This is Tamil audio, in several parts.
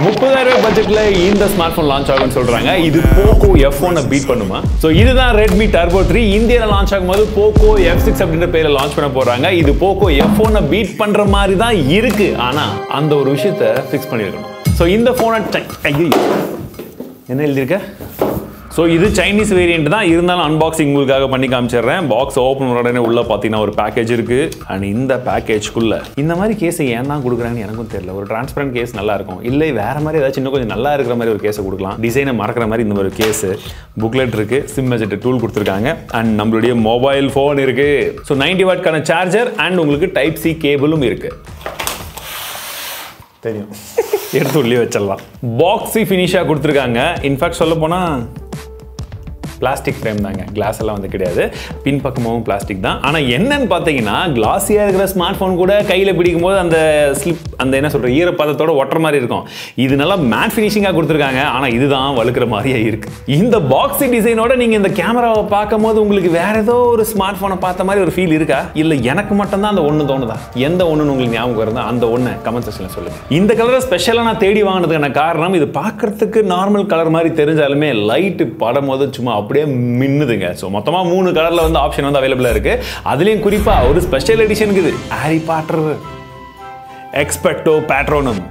30,000 பட்ஜெட்ல இந்த ஸ்மார்ட் போன் லான்ச் ஆகும்னு சொல்றாங்க. இது போகோ F1 பீட் பண்ணுமா? சோ இதுதான் Redmi Turbo 3 இந்தியால லான்ச் ஆகும்போது போகோ F6 அப்படின்ற பேர்ல லான்ச் பண்ண போறாங்க. இது போகோ F1 பீட் பண்ற மாதிரி தான் இருக்கு. ஆனா அந்த ஒரு விஷயத்தை ஃபிக்ஸ் பண்ணிருக்கணும். சோ இந்த போனை என்ன எழுதிருக்க? ஸோ இது சைனீஸ் வேரியன்ட் தான், இருந்தாலும் அன்பாக்சிங் உங்களுக்காக பண்ணி காமிச்சிடுறேன். பாக்ஸ் ஓப்பன் பண்ண உடனே உள்ள பார்த்தீங்கன்னா ஒரு பேக்கேஜ் இருக்கு. அண்ட் இந்த பேக்கேஜ்க்குள்ள இந்த மாதிரி கேஸை ஏன் தான் கொடுக்குறாங்கன்னு எனக்கும் தெரியல. ஒரு டிரான்ஸ்பரண்ட் கேஸ் நல்லா இருக்கும், இல்லை வேற மாதிரி ஏதாச்சும் இன்னும் கொஞ்சம் நல்லா இருக்கிற மாதிரி ஒரு கேஸை கொடுக்கலாம். டிசைனை மறக்கிற மாதிரி இந்த ஒரு கேஸ், புக்லெட் இருக்கு, சிம் மெஜெட் டூல் கொடுத்துருக்காங்க. அண்ட் நம்மளுடைய மொபைல் ஃபோன் இருக்கு. ஸோ 90 வாட்க்கான சார்ஜர் அண்ட் உங்களுக்கு டைப் சி கேபிளும் இருக்கு. தெரியும், எடுத்து உள்ளே வச்சிடலாம். பாக்ஸி ஃபினிஷாக கொடுத்துருக்காங்க. இன்ஃபேக்ட் சொல்ல போனால் பிளாஸ்டிக் ஃப்ரேம் தாங்க, கிளாஸ் எல்லாம் வந்து கிடையாது. பின்பக்கமும் பிளாஸ்டிக் தான். ஆனால் என்னன்னு பார்த்தீங்கன்னா கிளாஸியாக இருக்கிற ஸ்மார்ட் ஃபோன் கூட கையில் பிடிக்கும் போது அந்த ஸ்லிப், அந்த என்ன சொல்கிற ஈரப்பதத்தோட ஒட்டுற மாதிரி இருக்கும். இது நல்லா மேட் ஃபினிஷிங்காக கொடுத்துருக்காங்க. ஆனால் இதுதான் வழுக்கிற மாதிரியே இருக்கு. இந்த பாக்ஸி டிசைனோட நீங்கள் இந்த கேமராவை பார்க்கும் போது உங்களுக்கு வேற ஏதோ ஒரு ஸ்மார்ட் ஃபோனை பார்த்த மாதிரி ஒரு ஃபீல் இருக்கா? இல்லை எனக்கு மட்டும்தான் அந்த ஒன்று தோணுதா? எந்த ஒன்றுன்னு உங்களுக்கு ஞாபகம் இருந்தால் அந்த ஒன்று கமெண்ட் செக்ஷனில் சொல்லுங்கள். இந்த கலரை ஸ்பெஷலாக நான் தேடி வாங்கினதுக்கான காரணம், இது பார்க்கறதுக்கு நார்மல் கலர் மாதிரி தெரிஞ்சாலுமே லைட்டு படம் போது சும்மா அப்படியே மின்னுதுங்க. ஸோ மொத்தமாக 3 கலர்ல வந்து ஆப்ஷன் வந்து அவைலபிளா இருக்கு. அதுலயும் குறிப்பா ஒரு ஸ்பெஷல் எடிஷன் இருக்குது, ஹாரி பாட்டர் எக்ஸ்பெக்டோ பேட்ரோனம்.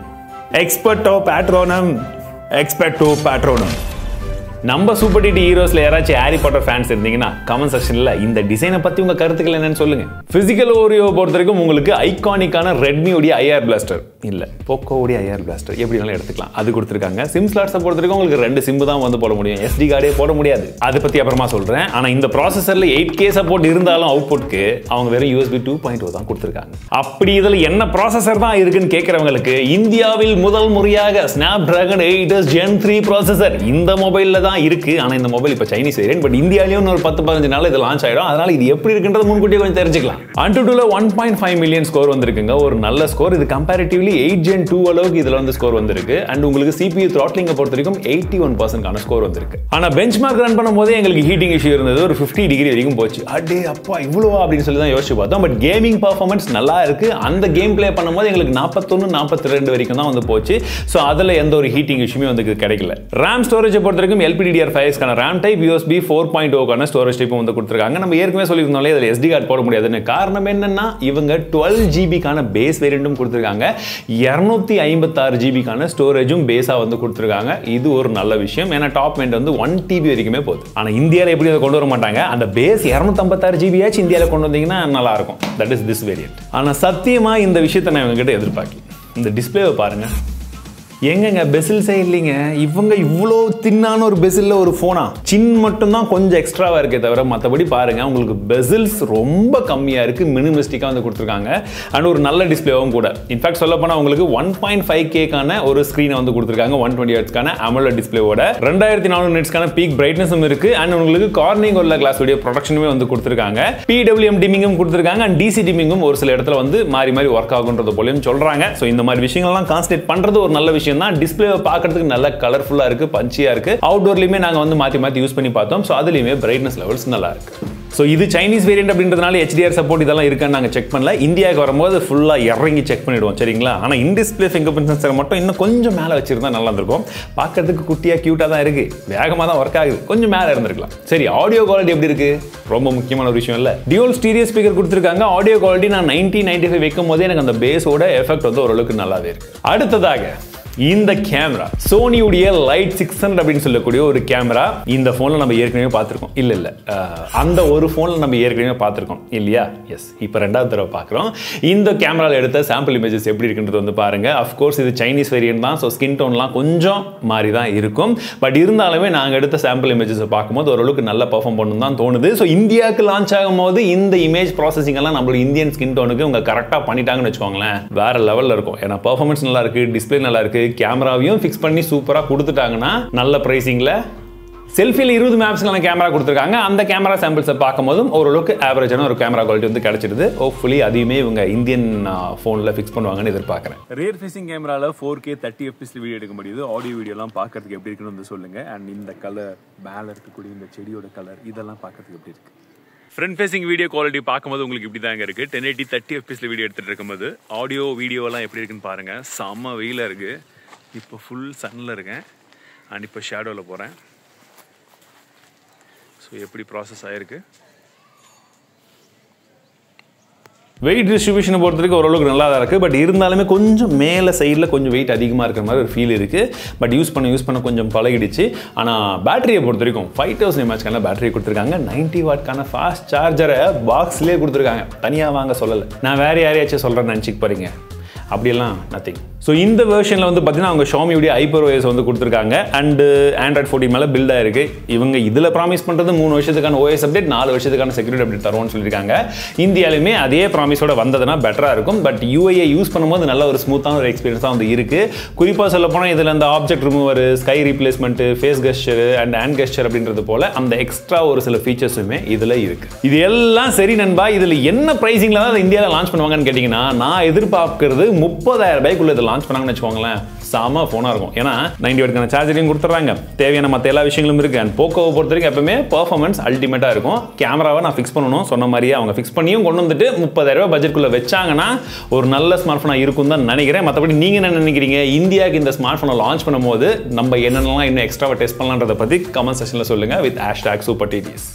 நம்ம சூப்பர் டிடி ஹீரோஸ்ல யாராச்சும் ஹாரி பாட்டர் ஃபேன்ஸ் இருந்தீங்கன்னா கமெண்ட் செக்ஷன்ல இந்த டிசைனை பத்தி உங்க கருத்துக்கள் என்னன்னு சொல்லுங்க. பிசிக்கல் ஓரியோ பொறுத்த வரைக்கும் உங்களுக்கு ஐகானிக்கான ரெட்மி உடைய ஐஆர் பிளாஸ்டர், இல்ல போக்கோ உடைய ஐஆர் பிளாஸ்டர் எப்படி வேணாலும் எடுத்துக்கலாம், அது கொடுத்துருக்காங்க. சிம் ஸ்லாட்ஸை பொறுத்த வரைக்கும் உங்களுக்கு 2 சிம் தான் வந்து போட முடியும், SD கார்டே போட முடியாது. அதை பத்தி அப்புறமா சொல்றேன். ஆனா இந்த ப்ராசஸர்ல 8K சப்போர்ட் இருந்தாலும் அவுட்புட்க்கு அவங்க வெறும் USB 2.0 தான் கொடுத்துருக்காங்க. அப்படி இதுல என்ன ப்ராசஸர் தான் இருக்குன்னு கேட்கறவங்களுக்கு இந்தியாவில் முதல் முறையாக Snapdragon 8s Gen 3 ப்ராசஸர் இந்த மொபைல்ல தான் இருக்கு. ஆனா இந்த மொபைல் இப்ப சைனீஸ் வேரியன்ட், பட் இந்தியாலயும் ஒரு 10-15 நாள்ல இது லான்ச் ஆயிடும். அதனால இது எப்படி இருக்குன்றது முன்கூட்டியே கொஞ்சம் தெரிஞ்சுக்கலாம். AnTuTuல 1.5 மில்லியன் ஸ்கோர் வந்திருக்குங்க, ஒரு நல்ல ஸ்கோர். இது கம்பேரிட்டிவ்லி 8 Gen 2 அளவுக்கு இதுல வந்து ஸ்கோர் வந்திருக்கு. அண்ட் உங்களுக்கு CPU throttling பொறுத்த வரைக்கும் 81% கான ஸ்கோர் வந்திருக்கு. ஆனா பெஞ்ச்மார்க் ரன் பண்ணும்போது எங்களுக்கு ஹீட்டிங் இஷ்யூ இருந்தது, ஒரு 50 டிகிரி வரைக்கும் போச்சு. அடே அப்பா இவ்வளவா அப்படின்னு சொல்லி தான் யோசிச்சு பார்த்தோம். பட் கேமிங் பெர்ஃபார்மன்ஸ் நல்லா இருக்கு. அந்த கேம் பிளே பண்ணும்போது எங்களுக்கு 41-42 வரைக்கும் தான் வந்து போச்சு. ஸோ அதுல எந்த ஒரு ஹீட்டிங் இஷ்யூமே வந்து கிடைக்கல. RAM ஸ்டோரேஜ் பொறுத்த வரைக்கும் LPDDR5 கான RAM டைப், USB 4.0 கான ஸ்டோரேஜ் டைப் வந்து கொடுத்திருக்காங்க. நம்ம ஏற்கனவே சொல்லியிருந்தோம்ல இதுல SD கார்டு போட முடியாதுன்னு. காரணம் என்னன்னா இவங்க 12 GB கான பேஸ் வேரியன்ட்டும் கொடுத்திருக்காங்க, 256 GB கான ஸ்டோரேஜும் பேஸா வந்து கொடுத்திருக்காங்க. இது ஒரு நல்ல விஷயம். ஏன்னா டாப் எண்ட் வந்து 1 TB வரைக்குமே போகுது. ஆனா இந்தியால எப்படி அதை கொண்டு வர மாட்டாங்க. அந்த பேஸ் 256 GB ஆச்சு இந்தியால கொண்டு வந்தீங்கன்னா நல்லா இருக்கும். That is this variant. ஆனா சத்தியமா இந்த விஷயத்தை நான் இவங்க கிட்ட எதிர்பார்க்கல. இந்த டிஸ்பிளேவை பாருங்க, எங்கங்க பெசில்ஸே இல்லைங்க. இவங்க இவ்வளோ தின்னான ஒரு பெசில்ல ஒரு போனா, சின் மட்டும் தான் கொஞ்சம் எக்ஸ்ட்ராவா இருக்கே தவிர மற்றபடி பாருங்க உங்களுக்கு பெசில்ஸ் ரொம்ப கம்மியா இருக்கு, மினிமலிஸ்டிக்கா வந்து கொடுத்துருக்காங்க. அண்ட் ஒரு நல்ல டிஸ்பிளேவும் கூட. இன்ஃபேக்ட் சொல்ல போனா உங்களுக்கு 1.5K கான ஒரு ஸ்கிரீனை வந்து கொடுத்துருக்காங்க, 120 Hz கான AMOLED டிஸ்பிளேவோட. 2400 nits கான பீக் பிரைட்னஸும் இருக்கு. அண்ட் உங்களுக்கு கார்னிங் உள்ள கிளாஸ் உடைய ப்ரொடக்ஷனுமே வந்து கொடுத்துருக்காங்க. PWM டிமிங்கும் கொடுத்துருக்காங்க. அண்ட் DC டிமிங்கும் ஒரு சில இடத்துல வந்து மாறி மாறி ஒர்க் ஆகுன்றது போலயும் சொல்றாங்க. ஸோ இந்த மாதிரி விஷயங்கள்லாம் கான்சன்ட்ரேட் பண்றது ஒரு நல்ல விஷயம். டிஸ்பிளேவை பார்க்கிறதுக்கு நல்ல கலர்ஃபுல்லா இருக்கு, பஞ்சியா இருக்கு. அவுட்டோர்லயுமே நாங்க வந்து மாத்தி யூஸ் பண்ணி பார்த்தோம். சோ அதுலயுமே பிரைட்னஸ் லெவல்ஸ் நல்லா இருக்கு. ஸோ இது சைனீஸ் வேரியன்ட் அப்படின்றதுனால HDR சப்போர்ட் இதெல்லாம் இருக்கான்னு நாங்கள் செக் பண்ணல. இந்தியாவுக்கு வரும்போது ஃபுல்லாக இறங்கி செக் பண்ணிடுவோம், சரிங்களா? ஆனால் இன் டிஸ்பிளே ஃபிங்கர் பிரிண்ட் சென்சரை மட்டும் இன்னும் கொஞ்சம் மேலே வச்சிருந்தா நல்லா இருந்திருக்கும். பார்க்கறதுக்கு குட்டியாக க்யூட்டாக தான் இருக்கு, வேகமாக தான் ஒர்க் ஆகுது, கொஞ்சம் மேலே இருந்திருக்கலாம். சரி, ஆடியோ குவாலிட்டி எப்படி இருக்கு? ரொம்ப முக்கியமான ஒரு விஷயம் இல்லை. டியூல் ஸ்டீரியோ ஸ்பீக்கர் கொடுத்துருக்காங்க. ஆடியோ குவாலிட்டி நான் 90-95 வைக்கும் போதே எனக்கு அந்த பேஸோட எஃபெக்ட் வந்து ஓரளவுக்கு நல்லாவே இருக்கு. அடுத்ததாக இந்த கேமரா சோனியுடைய லைட் 600 அப்படின்னு சொல்லக்கூடிய ஒரு கேமரா. இந்த போன்ல நம்ம ஏற்கனவே பார்த்திருக்கோம், இல்ல அந்த ஒரு போன்ல நம்ம ஏற்கனவே பார்த்திருக்கோம் இல்லையா? எஸ், இப்போ 2வது தடவை பார்க்குறோம். இந்த கேமரால எடுத்த சாம்பிள் இமேஜஸ் எப்படி இருக்குன்றது வந்து பாருங்க. அஃப்கோர்ஸ் இது சைனீஸ் வேரியன்ட் தான், ஸோ ஸ்கின் டோன்லாம் கொஞ்சம் மாறி தான் இருக்கும். பட் இருந்தாலுமே நாங்கள் எடுத்த சாம்பிள் இமேஜஸை பார்க்கும்போது ஓரளவுக்கு நல்ல பர்ஃபார்ம் பண்ணணும் தான் தோணுது. ஸோ இந்தியாவுக்கு லான்ச் ஆகும் போது இந்த இமேஜ் ப்ராசஸிங் எல்லாம் நம்மளோட இந்தியன் ஸ்கின் டோனுக்கு உங்க கரெக்டாக பண்ணிட்டாங்கன்னு வச்சுக்கோங்களேன், வேற லெவலில் இருக்கும். ஏன்னா பர்ஃபார்மன்ஸ் நல்லா இருக்கு, டிஸ்பிளே நல்லா இருக்கு, கேமராவையும் ஃபிக்ஸ் பண்ணி சூப்பரா கொடுத்துட்டாங்கன்னா நல்ல பிரைசிங்ல. செல்ஃபியில் 20 மெகாபிக்சலான கேமரா கொடுத்துருக்காங்க. அந்த கேமரா சாம்பிள்ஸை பார்க்கும்போதும் ஓரளவுக்கு ஆவரேஜான ஒரு கேமரா குவாலிட்டி வந்து கிடைச்சிடுது. ஹோப்ஃபுல்லி அதையுமே இவங்க இந்தியன் ஃபோனில் ஃபிக்ஸ் பண்ணுவாங்கன்னு எதிர்பார்க்குறேன். ரியர் ஃபேசிங் கேமராவில் 4K 30 FPS வீடியோ எடுக்க முடியுது. ஆடியோ வீடியோலாம் பார்க்கறதுக்கு எப்படி இருக்குன்னு வந்து சொல்லுங்க. அண்ட் இந்த கலர், மேலே இருக்கக்கூடிய இந்த செடியோட கலர், இதெல்லாம் பார்க்கறதுக்கு எப்படி இருக்கு? ஃப்ரண்ட் ஃபேசிங் வீடியோ குவாலிட்டி பார்க்கும்போது உங்களுக்கு இப்படி தாங்க இருக்கு. 1080 30 FPS வீடியோ எடுத்துட்டு இருக்கும்போது ஆடியோ வீடியோலாம் எப்படி இருக்குன்னு பாருங்க. செம்ம வெயிலாக இருக்கு. இப்போ ஃபுல் சன்னில் இருக்கேன் அண்ட் இப்போ ஷேடோவில் போகிறேன். ஸோ எப்படி ப்ராசஸ் ஆகிருக்கு. வெயிட் டிஸ்ட்ரிபியூஷனை பொறுத்த வரைக்கும் ஓரளவுக்கு நல்லா தான் இருக்குது. பட் இருந்தாலுமே கொஞ்சம் மேலே சைடில் கொஞ்சம் வெயிட் அதிகமாக இருக்கிற மாதிரி ஒரு ஃபீல் இருக்குது. பட் யூஸ் பண்ண கொஞ்சம் பழகிடுச்சு. ஆனால் பேட்டரியை பொறுத்த வரைக்கும் 5000 mAhக்கான பேட்டரி கொடுத்துருக்காங்க. 90 வாட்க்கான ஃபாஸ்ட் சார்ஜரை பாக்ஸ்லேயே கொடுத்துருக்காங்க. தனியாக வாங்க சொல்லலை. நான் வேறு யாரையாச்சும் சொல்கிறேன்னு நினச்சிக்க போகிறீங்க. அப்படியெல்லாம் நத்திங். ஸோ இந்த வெர்ஷனில் வந்து பார்த்தீங்கன்னா அவங்க ஷாமியுடைய HyperOS வந்து கொடுத்துருக்காங்க. அண்டு Android 14 மேலே பில்ட் ஆயிருக்கு. இவங்க இதில் ப்ராமிஸ் பண்ணுறது 3 வருஷத்துக்கான OS அப்டேட், 4 வருஷத்துக்கான செக்யூரிட்டி அப்டேட் தருவோம்னு சொல்லியிருக்காங்க. இந்தியாவிலுமே அதே ப்ராமிஸோட வந்ததுன்னா பெட்டராக இருக்கும். பட் UIயை யூஸ் பண்ணும்போது நல்ல ஒரு ஸ்மூத்தான ஒரு எக்ஸ்பீரியன்ஸ் தான் வந்து இருக்குது. குறிப்பாக சொல்ல போனால் இதில் அந்த object remover, sky replacement, face gesture and hand gesture அப்படின்றது போல் அந்த எக்ஸ்ட்ரா ஒரு சில ஃபீச்சர்ஸுமே இதில் இருக்குது. இது எல்லாம் சரி நண்பா, இதில் என்ன ப்ரைஸிங்கில் தான் இந்தியாவில் லான்ச் பண்ணுவாங்கன்னு கேட்டிங்கன்னா, நான் எதிர்பார்க்கறது 30,000 ரூபாய்க்குள்ள இதை லான்ச் பண்ணாங்கன்னு வச்சுக்கோங்களேன். சாம ஃபோனாக இருக்கும். ஏன்னா 90 வாட்க்கான சார்ஜரையும் கொடுத்துட்றாங்க, தேவையான மற்ற எல்லா விஷயங்களும் இருக்குது. அண்ட் போக்கோவை பொறுத்த வரைக்கும் எப்பவுமே பர்ஃபார்மன்ஸ் அல்டிமேட்டாக இருக்கும். கேமராவை நான் ஃபிக்ஸ் பண்ணணும் சொன்ன மாதிரியே அவங்க ஃபிக்ஸ் பண்ணியும் கொண்டு வந்துட்டு 30,000 ரூபாய் பட்ஜெட்குள்ளே வச்சாங்கன்னா ஒரு நல்ல ஸ்மார்ட் ஃபோனாக இருக்கும் தான் நினைக்கிறேன். மற்றபடி நீங்கள் என்ன நினைக்கிறீங்க? இந்தியாவுக்கு இந்த ஸ்மார்ட் ஃபோனை லான்ச் பண்ணும்போது நம்ம என்னென்னலாம் இன்னும் எக்ஸ்ட்ராவாக டெஸ்ட் பண்ணலான்றதை பற்றி கமெண்ட் செக்ஷனில் சொல்லுங்கள் வித் #SuperTTS.